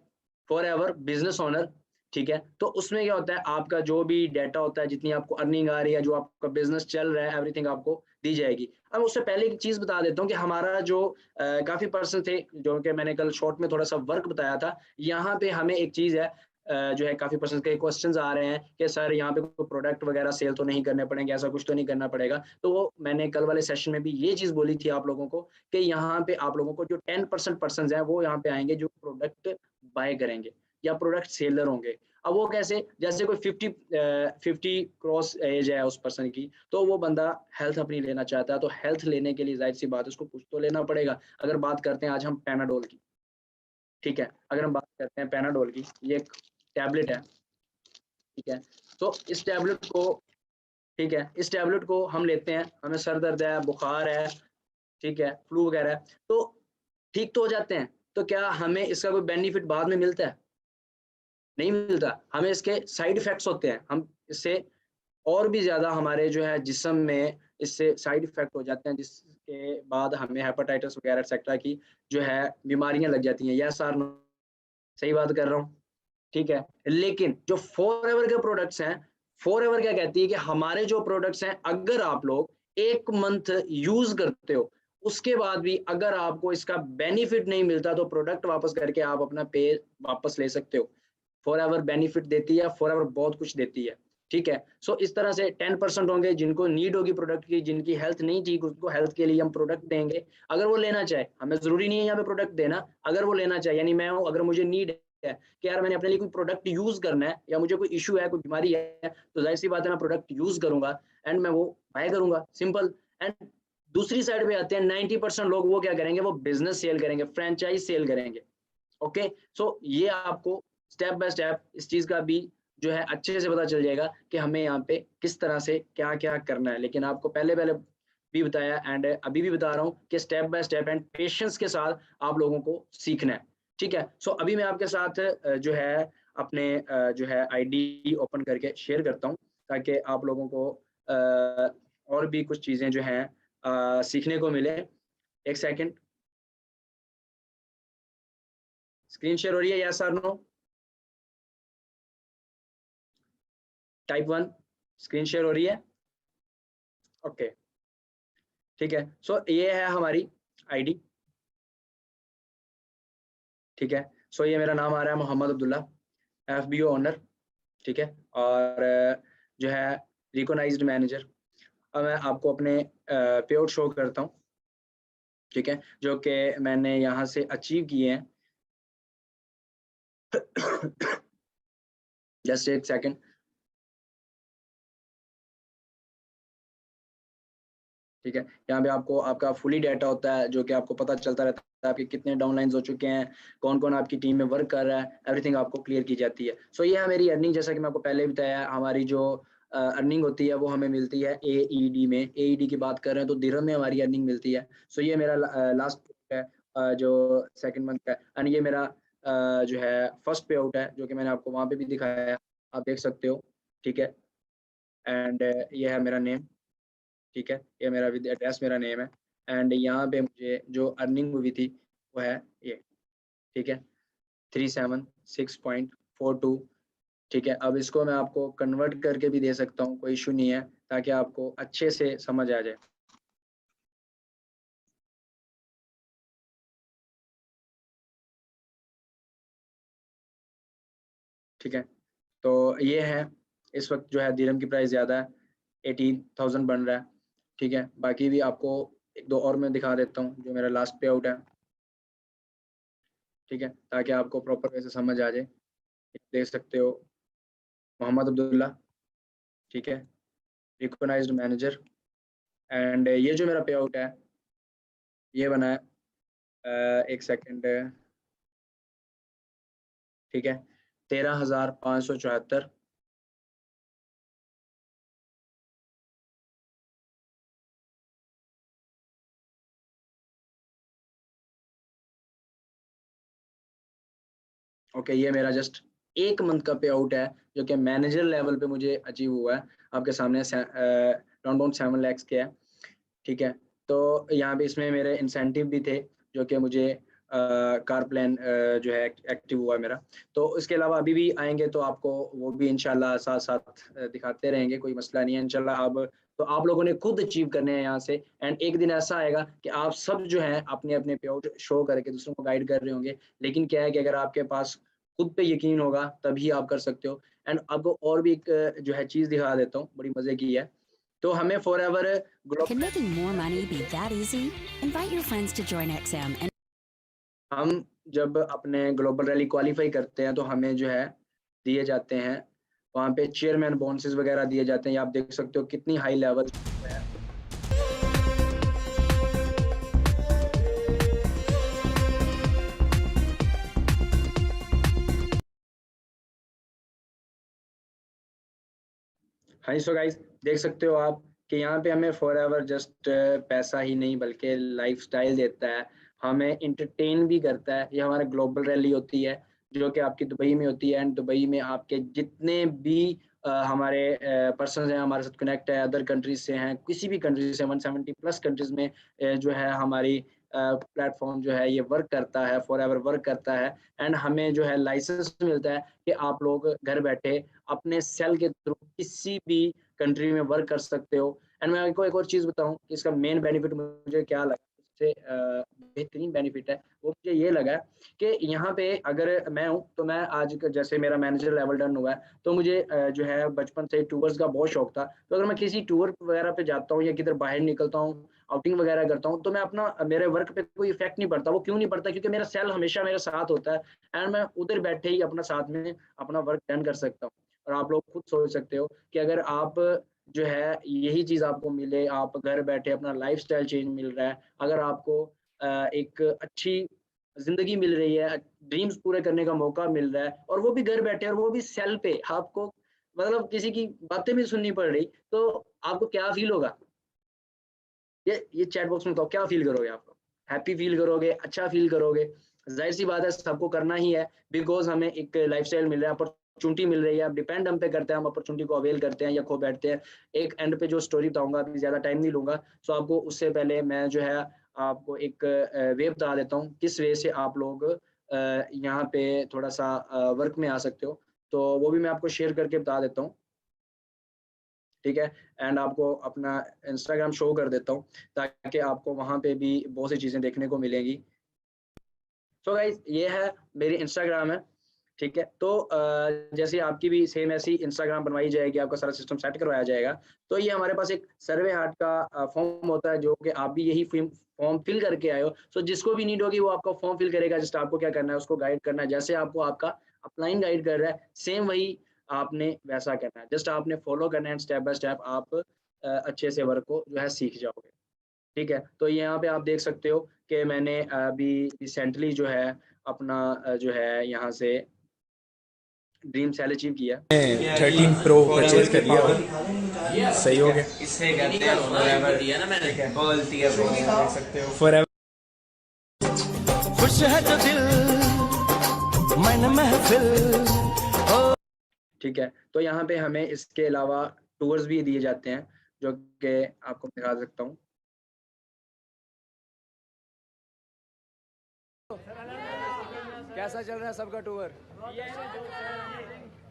फॉर एवर बिजनेस ओनर, ठीक है। तो उसमें क्या होता है, आपका जो भी डाटा होता है, जितनी आपको अर्निंग आ रही है, जो आपका बिजनेस चल रहा है, एवरीथिंग आपको दी जाएगी। अब उससे पहले एक चीज बता देता हूँ कि हमारा जो काफी पर्सन थे, जो कि मैंने कल शॉर्ट में थोड़ा सा वर्क बताया था, यहाँ पे हमें एक चीज है, जो है काफी पर्सन के क्वेश्चंस आ रहे हैं कि सर यहाँ पे कोई प्रोडक्ट वगैरह सेल तो नहीं करने पड़ेंगे, ऐसा कुछ तो नहीं करना पड़ेगा। तो वो मैंने कल वाले सेशन में भी ये चीज बोली थी आप लोगों को, कि यहाँ पे आप लोगों को जो 10% पर्सन है वो यहाँ पे आएंगे, जो प्रोडक्ट बाय करेंगे या प्रोडक्ट सेलर होंगे। अब वो कैसे, जैसे कोई 50 क्रॉस एज है उस पर्सन की, तो वो बंदा हेल्थ अपनी लेना चाहता है, तो हेल्थ लेने के लिए जाहिर सी बात है उसको कुछ तो लेना पड़ेगा। अगर बात करते हैं आज हम पैनाडोल की, ठीक है, अगर हम बात करते हैं पैनाडोल की, ये एक टैबलेट है, ठीक है। तो इस टैबलेट को, ठीक है, इस टैबलेट को हम लेते हैं, हमें सर दर्द है, बुखार है, ठीक है, फ्लू वगैरह है, तो ठीक तो हो जाते हैं। तो क्या हमें इसका कोई बेनिफिट बाद में मिलता है? नहीं मिलता, हमें इसके साइड इफेक्ट्स होते हैं। हम इससे और भी ज्यादा हमारे जो है जिस्म में इससे साइड इफेक्ट हो जाते हैं, जिसके बाद हमें हेपेटाइटिस वगैरह एक्सेट्रा की जो है बीमारियां लग जाती हैं। यस और नो? सही बात कर रहा हूँ, ठीक है। लेकिन जो फॉरएवर के प्रोडक्ट्स हैं, फॉरएवर क्या कहती है कि हमारे जो प्रोडक्ट्स हैं, अगर आप लोग 1 मंथ यूज करते हो, उसके बाद भी अगर आपको इसका बेनिफिट नहीं मिलता, तो प्रोडक्ट वापस करके आप अपना पे वापस ले सकते हो। फॉरएवर बेनिफिट देती है, फॉरएवर बहुत कुछ देती है, ठीक है। सो इस तरह से 10% होंगे जिनको नीड होगी प्रोडक्ट की, जिनकी हेल्थ नहीं ठीक, उसको हेल्थ के लिए हम प्रोडक्ट देंगे। अगर वो लेना चाहे, हमें जरूरी नहीं है यहाँ पे प्रोडक्ट देना, अगर वो लेना चाहे, यानी मैं हूँ, अगर मुझे नीड है कि यार मैंने अपने लिए कोई प्रोडक्ट यूज करना है, या मुझे कोई इशू है, कोई बीमारी है, तो जाहिर सी बात है मैं प्रोडक्ट यूज करूंगा एंड मैं वो बाय करूंगा, सिंपल। एंड दूसरी साइड पे आते हैं 90% लोग, वो क्या करेंगे, वो बिजनेस सेल करेंगे, फ्रेंचाइज सेल करेंगे। ओके, सो ये आपको स्टेप बाय स्टेप इस चीज का भी जो है अच्छे से पता चल जाएगा कि हमें यहाँ पे किस तरह से क्या क्या करना है। लेकिन आपको पहले पहले भी बताया एंड अभी भी बता रहा हूँ कि step by step and patience के साथ आप लोगों को सीखना है, ठीक है। सो अभी मैं आपके साथ जो है अपने जो है आईडी ओपन करके शेयर करता हूँ, ताकि आप लोगों को और भी कुछ चीजें जो हैं सीखने को मिले। एक सेकंड, स्क्रीन शेयर हो रही है? यस और नो? टाइप 1 स्क्रीन शेयर हो रही है? ओके, ठीक है। सो ये है हमारी आईडी, ठीक है। सो ये मेरा नाम आ रहा है मोहम्मद अब्दुल्ला, एफबीओ ओनर, ठीक है, और जो है रिकॉग्नाइज्ड मैनेजर। अब मैं आपको अपने पे आउट शो करता हूँ, ठीक है, जो कि मैंने यहाँ से अचीव किए हैं। जस्ट एक सेकंड, ठीक है। यहाँ पे आपको आपका फुली डाटा होता है, जो कि आपको पता चलता रहता है आपके कितने डाउनलाइंस हो चुके हैं, कौन कौन आपकी टीम में वर्क कर रहा है, एवरीथिंग आपको क्लियर की जाती है। सो ये है मेरी अर्निंग, जैसा कि मैं आपको पहले भी बताया, हमारी जो अर्निंग होती है वो हमें मिलती है एईडी में। एईडी की बात कर रहे हैं तो दिरहम में हमारी अर्निंग मिलती है। सो ये मेरा लास्ट है जो सेकंड मंथ का है, एंड ये मेरा जो है फर्स्ट पे आउट है, जो कि मैंने आपको वहाँ पे भी दिखाया है, आप देख सकते हो, ठीक है। एंड ये है मेरा नेम, ठीक है, ये मेरा विद एड्रेस मेरा नेम है। एंड यहाँ पे मुझे जो अर्निंग हुई थी वो है ये, ठीक है, 376.42, ठीक है। अब इसको मैं आपको कन्वर्ट करके भी दे सकता हूँ, कोई इशू नहीं है, ताकि आपको अच्छे से समझ आ जाए। ठीक है, तो ये है, इस वक्त जो है दिरहम की प्राइस ज़्यादा है, 18,000 बन रहा है, ठीक है। बाकी भी आपको एक दो और मैं दिखा देता हूँ जो मेरा लास्ट पे आउट है, ठीक है, ताकि आपको प्रॉपर वैसे समझ आ जाए। देख सकते हो, मोहम्मद अब्दुल्ला, ठीक है, रिकॉग्नाइज्ड मैनेजर। एंड ये जो मेरा पे आउट है ये बना है एक सेकंड, ठीक है, 13,574। ओके, ये मेरा जस्ट 1 मंथ का पे आउट है, जो कि मैनेजर लेवल पे मुझे अचीव हुआ है। आपके सामने अराउंड 7 lakhs के है, ठीक है। तो यहाँ पे इसमें मेरे इंसेंटिव भी थे, जो कि मुझे कार प्लान जो है एक्टिव हुआ है मेरा। तो इसके अलावा अभी भी आएंगे तो आपको वो भी इंशाल्लाह साथ साथ दिखाते रहेंगे, कोई मसला नहीं है इंशाल्लाह। अब तो आप लोगों ने खुद अचीव करने हैं यहाँ से, एंड एक दिन ऐसा आएगा कि आप सब जो है अपने अपने पे आउट शो करके दूसरों को गाइड कर रहे होंगे। लेकिन क्या है कि अगर आपके पास खुद पे यकीन होगा तभी आप कर सकते हो। एंड आपको और भी एक जो है चीज़ दिखा देता हूँ, बड़ी मजे की है। तो हमें forever Can making more money be that easy? Invite your friends to join XM and हम जब अपने ग्लोबल रैली क्वालिफाई करते हैं तो हमें जो है दिए जाते हैं वहाँ पे चेयरमैन बोनसेस वगैरह दिए जाते हैं। ये आप देख सकते हो कितनी हाई लेवल है। हाँ, सो गाइस देख सकते हो आप कि यहाँ पे हमें फॉर एवर जस्ट पैसा ही नहीं बल्कि लाइफस्टाइल देता है, हमें इंटरटेन भी करता है। ये हमारा ग्लोबल रैली होती है जो कि आपकी दुबई में होती है, एंड दुबई में आपके जितने भी हमारे पर्सन हैं हमारे साथ कनेक्ट है, अदर कंट्रीज से हैं, किसी भी कंट्री से 170 प्लस कंट्रीज में जो है हमारी प्लेटफॉर्म जो है ये वर्क करता है, फॉर एवर वर्क करता है। एंड हमें जो है लाइसेंस मिलता है कि आप लोग घर बैठे अपने सेल के थ्रू किसी भी कंट्री में वर्क कर सकते हो। एंड मैं आपको एक और चीज़ बताऊं कि इसका मेन बेनिफिट मुझे क्या लगा, सबसे बेहतरीन बेनिफिट है वो मुझे ये लगा कि यहाँ पे अगर मैं हूँ तो मैं आज जैसे मेरा मैनेजर लेवल डन हुआ है तो मुझे जो है बचपन से टूर्स का बहुत शौक था। तो अगर मैं किसी टूर वगैरह पे जाता हूँ या किधर बाहर निकलता हूँ, आउटिंग वगैरह करता हूँ, तो मैं अपना मेरे वर्क पे कोई इफेक्ट नहीं पड़ता। वो क्यों नहीं पड़ता? क्योंकि मेरा सेल हमेशा मेरे साथ होता है एंड मैं उधर बैठे ही अपना साथ में अपना वर्क डन कर सकता हूँ। और आप लोग खुद सोच सकते हो कि अगर आप जो है यही चीज़ आपको मिले, आप घर बैठे अपना लाइफस्टाइल चेंज मिल रहा है, अगर आपको एक अच्छी ज़िंदगी मिल रही है, ड्रीम्स पूरे करने का मौका मिल रहा है और वो भी घर बैठे और वो भी सेल पे, आपको मतलब किसी की बातें भी सुननी पड़ रही, तो आपको क्या फ़ील होगा? ये चैट बॉक्स में बताओ क्या फ़ील करोगे आप? हैप्पी फ़ील करोगे, अच्छा फ़ील करोगे? ज़ाहिर-सी बात है सबको करना ही है, बिकॉज़ हमें एक लाइफ़स्टाइल मिल रहा है, अपॉर्च्युनिटी मिल रही है, अब डिपेंड हम पे करता है, हम अपॉर्च्युनिटी को अवेल करते हैं या खो बैठते हैं। एक एंड पे जो स्टोरी बताऊँगा, अभी ज़्यादा टाइम नहीं लूँगा, सो आपको उससे पहले मैं जो है आपको एक वे बता देता हूँ, किस वे से आप लोग यहाँ पे थोड़ा-सा वर्क में आ सकते हो। तो वो भी मैं आपको शेयर करके बता देता हूँ। ठीक है? एंड आपको अपना इंस्टाग्राम शो कर देता हूँ, ताकि आपको वहाँ पे भी बहुत सी चीज़ें देखने को मिलेंगी। सो गाइज़ ये है मेरी इंस्टाग्राम है, ठीक है? तो जैसे आपकी भी सेम ऐसी इंस्टाग्राम बनवाई जाएगी, आपका सारा सिस्टम सेट करवाया जाएगा। तो ये हमारे पास एक सर्वे हार्ट का फॉर्म होता है जो कि आप भी यही फॉर्म फिल करके आए हो। सो जिसको भी नीड होगी वो आपका फॉर्म फिल करेगा, जस्ट आपको क्या करना है उसको गाइड करना है। जैसे आपको आपका अपलाइन गाइड कर रहा है, सेम वही आपने वैसा करना है। जस्ट आपने फॉलो करना है, स्टेप बाय स्टेप आप अच्छे से वर्क को जो है सीख जाओगे। ठीक है? तो यहाँ पे आप देख सकते हो कि मैंने अभी रिसेंटली जो है अपना जो है यहाँ से ड्रीम सेल अचीव किया। 13 प्रो परचेज कर लिया हो, सही हो गया। इससे कहते हैं फॉरएवर दिया ना मैंने, बोलती है वो देख सकते हो। फॉरएवर खुश है जो दिल मन महफिल। ठीक है? तो यहाँ पे हमें इसके अलावा टूर्स भी दिए जाते हैं, जो कि आपको दिखा सकता हूँ। कैसा चल रहा है सबका टूर?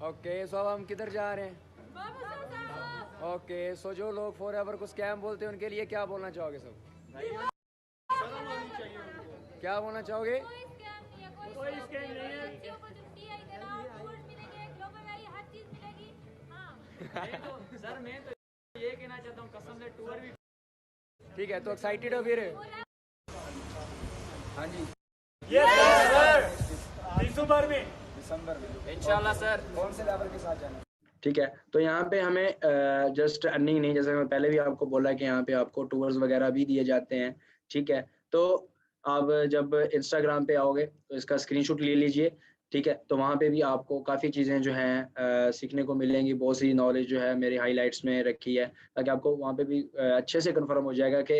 ओके, सो अब हम किधर जा रहे हैं? ओके, सो जो लोग फॉरएवर को स्कैम बोलते हैं उनके लिए क्या बोलना चाहोगे सब? क्या बोलना चाहोगे? कोई स्कैम नहीं है, अच्छी अपॉर्चुनिटी है, इधर आओ, टूर्स मिलेंगे, ग्लोबल वैली हर चीज मिलेगी। हाँ सर मैं तो ये कहना चाहता हूँ कसम से टूर भी ठीक है, तो एक्साइटेड हो फिर? हाँ जी, दिसंबर में इंशाल्लाह सर। कौन से लेवल के साथ जाना? ठीक है, तो यहाँ पे हमें जस्ट अर्निंग नहीं, जैसे मैं पहले भी आपको बोला कि यहाँ पे आपको टूर्स वगैरह भी दिए जाते हैं। ठीक है, तो आप जब इंस्टाग्राम पे आओगे तो इसका स्क्रीनशॉट ले लीजिए। ठीक है, तो वहाँ पे भी आपको काफ़ी चीज़ें जो हैं सीखने को मिलेंगी, बहुत सी नॉलेज जो है मेरी हाइलाइट्स में रखी है, ताकि आपको वहाँ पे भी अच्छे से कंफर्म हो जाएगा कि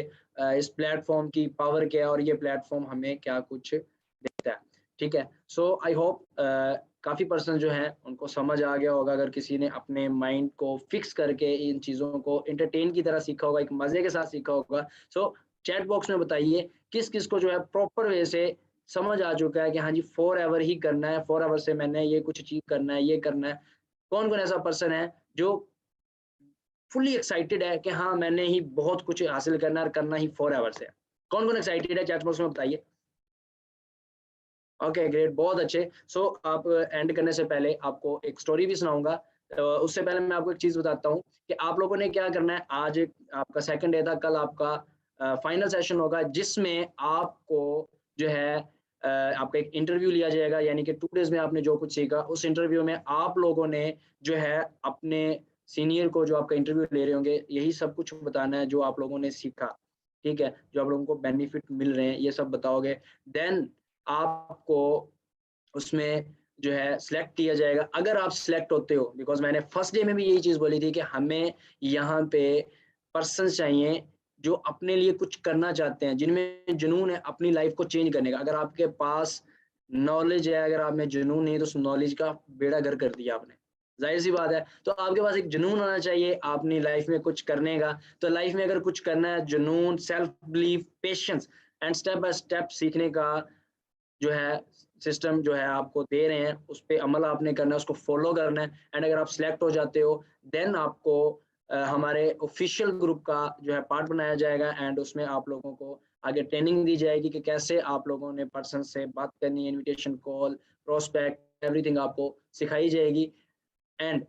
इस प्लेटफॉर्म की पावर क्या है और ये प्लेटफॉर्म हमें क्या कुछ देता है। ठीक है, सो आई होप काफ़ी पर्सन जो हैं उनको समझ आ गया होगा, अगर किसी ने अपने माइंड को फिक्स करके इन चीज़ों को एंटरटेन की तरह सीखा होगा, एक मज़े के साथ सीखा होगा। सो चैट बॉक्स में बताइए किस किस को जो है प्रॉपर वे से समझ आ चुका है कि हाँ जी फॉर एवर ही करना है, फॉर एवर से मैंने ये कुछ अचीव करना है, ये करना है। कौन कौन ऐसा पर्सन है जो फुली एक्साइटेड है कि हाँ मैंने ही बहुत कुछ हासिल करना है और करना ही फॉर एवर से है? कौन कौन एक्साइटेड है चैट बॉक्स में बताइए। ओके ग्रेट, बहुत अच्छे। सो आप एंड करने से पहले आपको एक स्टोरी भी सुनाऊंगा। उससे पहले मैं आपको एक चीज़ बताता हूँ कि आप लोगों ने क्या करना है। आज आपका सेकंड डे था, कल आपका फाइनल सेशन होगा जिसमें आपको जो है आपका एक इंटरव्यू लिया जाएगा, यानी कि 2 डेज़ में आपने जो कुछ सीखा उस इंटरव्यू में आप लोगों ने जो है अपने सीनियर को जो आपका इंटरव्यू ले रहे होंगे यही सब कुछ बताना है जो आप लोगों ने सीखा। ठीक है, जो आप लोगों को बेनिफिट मिल रहे हैं ये सब बताओगे। देन आपको उसमें जो है सिलेक्ट किया जाएगा। अगर आप सिलेक्ट होते हो, बिकॉज मैंने फर्स्ट डे में भी यही चीज़ बोली थी कि हमें यहाँ पे पर्सन चाहिए जो अपने लिए कुछ करना चाहते हैं, जिनमें जुनून है अपनी लाइफ को चेंज करने का। अगर आपके पास नॉलेज है, अगर आप में जुनून नहीं, तो उस नॉलेज का बेड़ा गर्क कर दिया आपने, जाहिर सी बात है। तो आपके पास एक जुनून होना चाहिए अपनी लाइफ में कुछ करने का। तो लाइफ में अगर कुछ करना है, जुनून, self belief, patience and step by step सीखने का जो है सिस्टम जो है आपको दे रहे हैं, उस पर अमल आपने करना है, उसको फॉलो करना है। एंड अगर आप सिलेक्ट हो जाते हो, देन आपको हमारे ऑफिशियल ग्रुप का जो है पार्ट बनाया जाएगा एंड उसमें आप लोगों को आगे ट्रेनिंग दी जाएगी कि कैसे आप लोगों ने पर्सन से बात करनी है, इनविटेशन कॉल, प्रोस्पेक्ट, एवरीथिंग आपको सिखाई जाएगी। एंड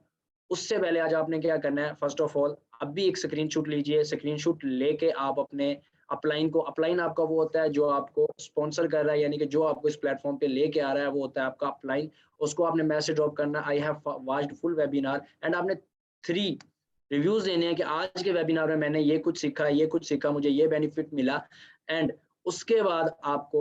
उससे पहले आज आपने क्या करना है, फर्स्ट ऑफ ऑल अभी एक स्क्रीनशॉट लीजिए। स्क्रीनशॉट लेके आप अपने अपलाइन को, अपलाइन आपका वो होता है जो आपको स्पॉन्सर कर रहा है, यानी कि जो आपको इस प्लेटफॉर्म पे लेके आ रहा है, वो होता है आपका अपलाइन। उसको आपने मैसेज ड्रॉप करना, I have watched full webinar, and आपने 3 रिव्यूज देने हैं कि आज के वेबिनार में मैंने ये कुछ सीखा, ये कुछ सीखा, मुझे ये बेनिफिट मिला। एंड उसके बाद आपको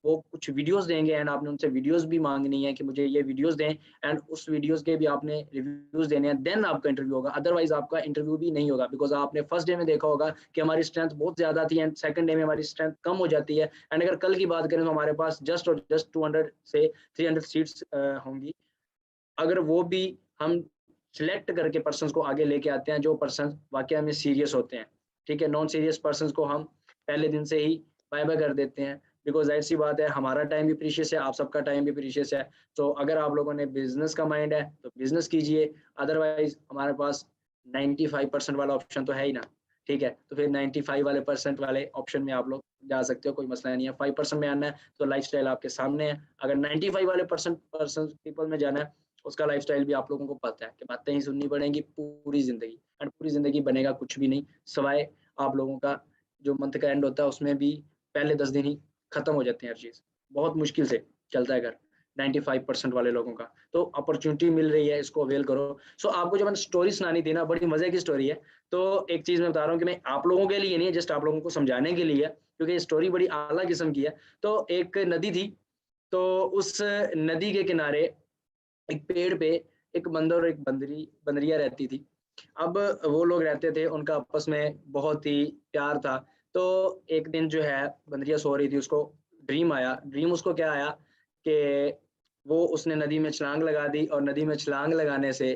वो कुछ वीडियोस देंगे एंड आपने उनसे वीडियोस भी मांगनी है कि मुझे ये वीडियोस दें, एंड उस वीडियोस के भी आपने रिव्यूज देने हैं। देन आपका इंटरव्यू होगा, अदरवाइज आपका इंटरव्यू भी नहीं होगा। बिकॉज आपने फर्स्ट डे में देखा होगा कि हमारी स्ट्रेंथ बहुत ज्यादा थी एंड सेकंड डे में हमारी स्ट्रेंथ कम हो जाती है। एंड अगर कल की बात करें तो हमारे पास जस्ट 200 से 300 सीट्स होंगी। अगर वो भी हम सिलेक्ट करके पर्सन को आगे लेके आते हैं, जो पर्सन वाकई में सीरियस होते हैं, ठीक है। नॉन सीरियस पर्सन को हम पहले दिन से ही बाय बाय कर देते हैं, बिकॉज जाहिर सी बात है हमारा टाइम भी प्रीशियस है, आप सबका टाइम भी प्रीशियस है। तो अगर आप लोगों ने बिजनेस का माइंड है तो बिजनेस कीजिए, अदरवाइज हमारे पास 95% वाला ऑप्शन तो है ही ना, ठीक है। तो फिर 95 वाले % वाले ऑप्शन में आप लोग जा सकते हो, कोई मसला नहीं है। 5% में आना है तो लाइफस्टाइल आपके सामने है। अगर 95 वाले पर्सन पीपल में जाना है, उसका लाइफस्टाइल भी आप लोगों को पता है कि बातें ही सुननी पड़ेंगी पूरी जिंदगी, एंड पूरी जिंदगी बनेगा कुछ भी नहीं, सवाए आप लोगों का जो मंथ का एंड होता है उसमें भी पहले 10 दिन ही खत्म हो जाते हैं। हर चीज बहुत मुश्किल से चलता है घर 95% वाले लोगों का। तो अपॉर्चुनिटी मिल रही है, इसको अवेल करो। सो आपको जो मैंने स्टोरी सुनानी थी ना, बड़ी मजे की स्टोरी है। तो एक चीज मैं बता रहा हूँ कि मैं आप लोगों के लिए नहीं, जस्ट आप लोगों को समझाने के लिए, क्योंकि ये स्टोरी बड़ी आला किस्म की है। तो एक नदी थी, तो उस नदी के किनारे एक पेड़ पे एक बंदर और एक बंदरिया रहती थी। अब वो लोग रहते थे, उनका आपस में बहुत ही प्यार था। तो एक दिन जो है बंदरिया सो रही थी, उसको ड्रीम आया। ड्रीम उसको क्या आया कि वो उसने नदी में छलांग लगा दी, और नदी में छलांग लगाने से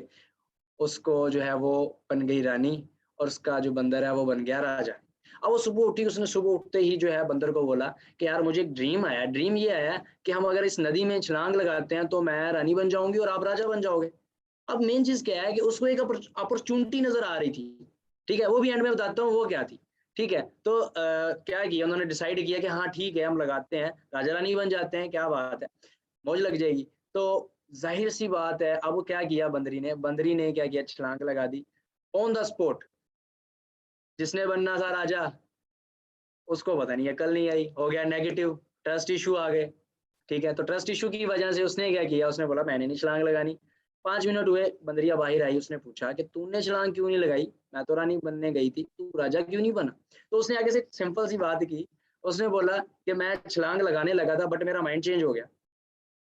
उसको जो है वो बन गई रानी, और उसका जो बंदर है वो बन गया राजा। अब वो सुबह उठी, उसने सुबह उठते ही जो है बंदर को बोला कि यार मुझे एक ड्रीम आया। ड्रीम ये आया कि हम अगर इस नदी में छलांग लगाते हैं तो मैं रानी बन जाऊंगी और आप राजा बन जाओगे। अब मेन चीज क्या है कि उसको एक अपॉर्चुनिटी नजर आ रही थी, ठीक है। वो भी एंड में बताता हूँ वो क्या थी, ठीक है। तो क्या किया उन्होंने, डिसाइड किया कि हाँ ठीक है हम लगाते हैं, राजा रानी बन जाते हैं, क्या बात है, मौज लग जाएगी। तो जाहिर सी बात है, अब वो क्या किया, बंदरी ने क्या किया, छलांग लगा दी ऑन द स्पॉट। जिसने बनना था राजा उसको पता नहीं अकल नहीं आई, हो गया नेगेटिव, ट्रस्ट इशू आ गए, ठीक है। तो ट्रस्ट इशू की वजह से उसने क्या किया, उसने बोला मैंने नहीं छलांग लगानी। 5 मिनट हुए, बंदरिया बाहर आई, उसने पूछा कि तूने छलांग क्यों नहीं लगाई, मैं तो रानी बनने गई थी, तू राजा क्यों नहीं बना। तो उसने आगे से सिंपल सी बात की, उसने बोला कि मैं छलांग लगाने लगा था बट मेरा माइंड चेंज हो गया।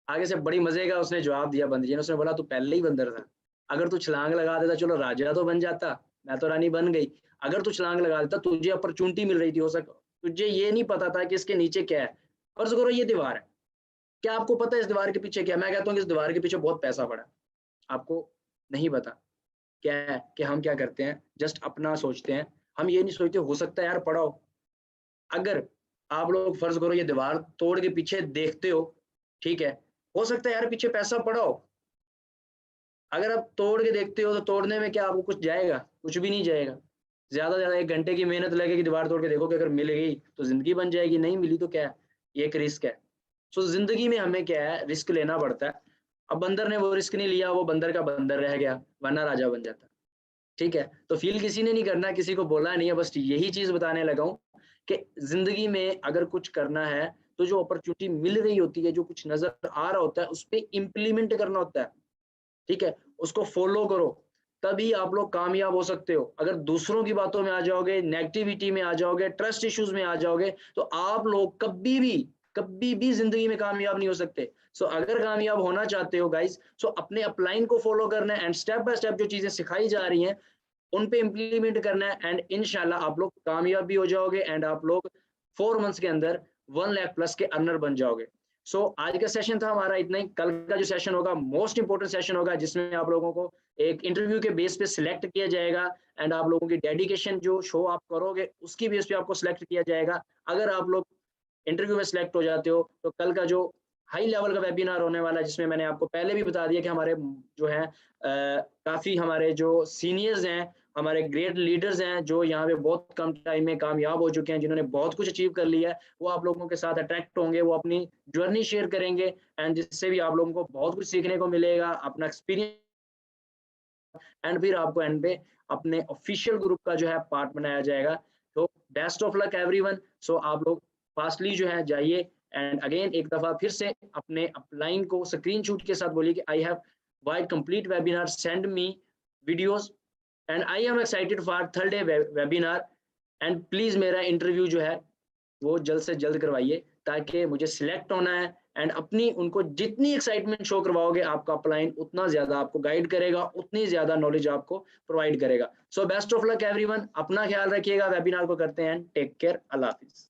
आगे से बड़ी मजे का उसने जवाब दिया बंदरिया ने, उसने बोला तू पहले ही बंदर था, अगर तू छलांग लगा देता चलो राजा तो बन जाता, मैं तो रानी बन गई। अगर तू छलांग लगा देता, तुझे अपॉर्चुनिटी मिल रही थी, हो सक तुझे ये नहीं पता था कि इसके नीचे क्या है। फर्ज करो ये दीवार है, क्या आपको पता है इस दीवार के पीछे क्या? मैं कहता हूँ कि इस दीवार के पीछे बहुत पैसा पड़ा, आपको नहीं पता क्या है। कि हम क्या करते हैं, जस्ट अपना सोचते हैं, हम ये नहीं सोचते हो सकता है यार पड़ा हो। अगर आप लोग फर्ज करो ये दीवार तोड़ के पीछे देखते हो, ठीक है, हो सकता है यार पीछे पैसा पड़ा हो। अगर आप तोड़ के देखते हो तो तोड़ने में क्या आपको कुछ जाएगा? कुछ भी नहीं जाएगा। ज्यादा से ज्यादा 1 घंटे की मेहनत लगेगी दीवार तोड़ के देखोगे, अगर मिल गई तो जिंदगी बन जाएगी, नहीं मिली तो क्या है, ये एक रिस्क है। सो जिंदगी में हमें क्या है, रिस्क लेना पड़ता है। अब बंदर ने वो रिस्क नहीं लिया, वो बंदर का बंदर रह गया, वरना राजा बन जाता, ठीक है। तो फील किसी ने नहीं करना, किसी को बोला नहीं है, बस यही चीज बताने लगा हूँ कि जिंदगी में अगर कुछ करना है तो जो अपॉर्चुनिटी मिल रही होती है, जो कुछ नजर आ रहा होता है, उस पर इम्प्लीमेंट करना होता है, ठीक है, उसको फॉलो करो, तभी आप लोग कामयाब हो सकते हो। अगर दूसरों की बातों में आ जाओगे, नेगेटिविटी में आ जाओगे, ट्रस्ट इश्यूज में आ जाओगे, तो आप लोग कभी भी कभी भी जिंदगी में कामयाब नहीं हो सकते। सो अगर कामयाब होना चाहते हो गाइस, सो अपने अपलाइन को फॉलो करना है एंड स्टेप बाय स्टेप जो चीजें सिखाई जा रही हैं उन पे इम्प्लीमेंट करना है एंड इंशाल्लाह आप लोग कामयाब भी हो जाओगे एंड आप लोग 4 मंथ्स के अंदर 1 लाख प्लस के अर्नर बन जाओगे। सो आज का सेशन था हमारा इतना ही। कल का जो सेशन होगा मोस्ट इंपोर्टेंट सेशन होगा, जिसमें आप लोगों को एक इंटरव्यू के बेस पे सिलेक्ट किया जाएगा एंड आप लोगों की डेडिकेशन जो शो आप करोगे उसकी बेस पे आपको सिलेक्ट किया जाएगा। अगर आप लोग इंटरव्यू में सिलेक्ट हो जाते हो तो कल का जो हाई लेवल का वेबिनार होने वाला है, जिसमें मैंने आपको पहले भी बता दिया कि हमारे जो है काफ़ी हमारे जो सीनियर्स हैं, हमारे ग्रेट लीडर्स हैं जो यहाँ पे बहुत कम टाइम में कामयाब हो चुके हैं, जिन्होंने बहुत कुछ अचीव कर लिया है, वो आप लोगों के साथ अट्रैक्ट होंगे, वो अपनी जर्नी शेयर करेंगे एंड जिससे भी आप लोगों को बहुत कुछ सीखने को मिलेगा, अपना एक्सपीरियंस एंड फिर आपको एंड पे अपने ऑफिशियल ग्रुप का जो है पार्ट बनाया जाएगा। तो बेस्ट ऑफ लक एवरीवन। सो आप लोग फास्टली जो है जाइए एंड अगेन एक दफा फिर से अपने अपलाइन को स्क्रीनशॉट के साथ बोलिए कि I have wide complete webinar, send me videos and I am excited for third day webinar and please मेरा इंटरव्यू जो है वो जल्द से जल्द करवाइए ताकि मुझे सिलेक्ट होना है एंड अपनी उनको जितनी एक्साइटमेंट शो करवाओगे आपका अपलाइन उतना ज्यादा आपको गाइड करेगा, उतनी ज्यादा नॉलेज आपको प्रोवाइड करेगा। So best of luck everyone, अपना ख्याल रखिएगा, वेबिनार को करते हैं, टेक केयर, अल्लाह हाफिज।